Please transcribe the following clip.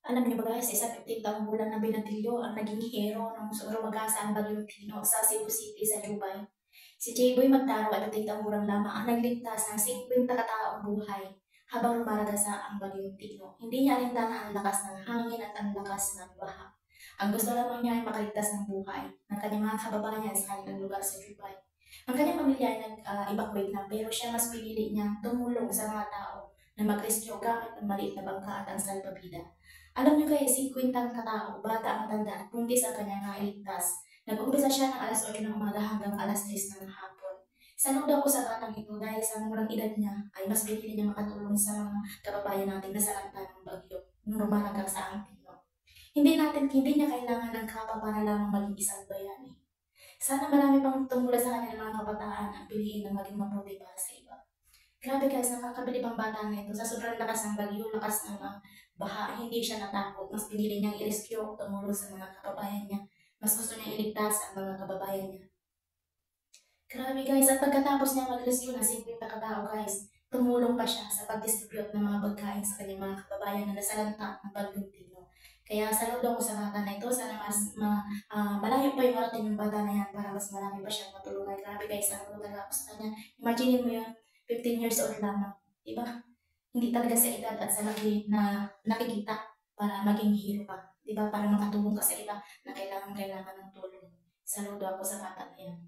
Alam niyo ba guys, sa 15 taong gulang na binatilyo ang naging hero ng sumagasa ang Bagyong Tino sa Cebu City sa Dubai. Si J-Boy Magtaro ay 15 taong gulang lamang ang nagligtas ng 50 kataong buhay habang lumalagasa ang Bagyong Tino. Hindi niya alintana ang lakas ng hangin at ang lakas ng baha. Ang gusto lamang niya ay makaligtas ng buhay ng kanyang mga kababayan sa kanilang lugar sa Dubai. Ang kanyang pamilya ay nag-evacuate na pero siya mas pinili niya tumulong sa mga tao na mag-rescue gamit ang maliit na bangka at ang salbabida. Alam niyo guys, 50 katao, bata, matanda at buntis ang kanyang nailigtas. Nag-umpisa siya ng alas 8 ng umaga hanggang alas 3 ng hapon. Saludo ako sa batang ito dahil sa murang edad niya ay mas pinili niya makatulong sa mga kababayan natin na sa kanta ng bagyo nung rumaragang sa Antino. Hindi niya kailangan ng kapa para lamang maging isang bayani. Sana marami pang tumula sa kanya ng mga kabataan ang piliin ng maging mabuti para sa iba. Grabe guys, nakakabilib ang bata na ito. Sa sobrang lakas ng bagyo, lakas ng baha, hindi siya natakot. Mas pinili niyang i-rescue, tumulong sa mga kababayan niya. Mas gusto niya iligtas ang mga kababayan niya. Grabe guys, at pagkatapos niya mag-rescue na 50 katao guys, tumulong pa siya sa pag-distribute ng mga pagkain sa kanyang mga kababayan na nasalanta ng Bagyong Tino. Kaya saludo ko sa bata na ito. Sana malayo pa yung marating yung bata na yan para mas marami pa siyang matulungan. Grabe guys, saludo talaga ako sa kanya. Imagine mo yun, 15 years old lamang. Diba? Hindi talaga sa edad at sa laki na nakikita para maging hero ka. Diba? Para makatulong ka sa iba na kailangan ng tulong. Saludo ako sa bata na yan.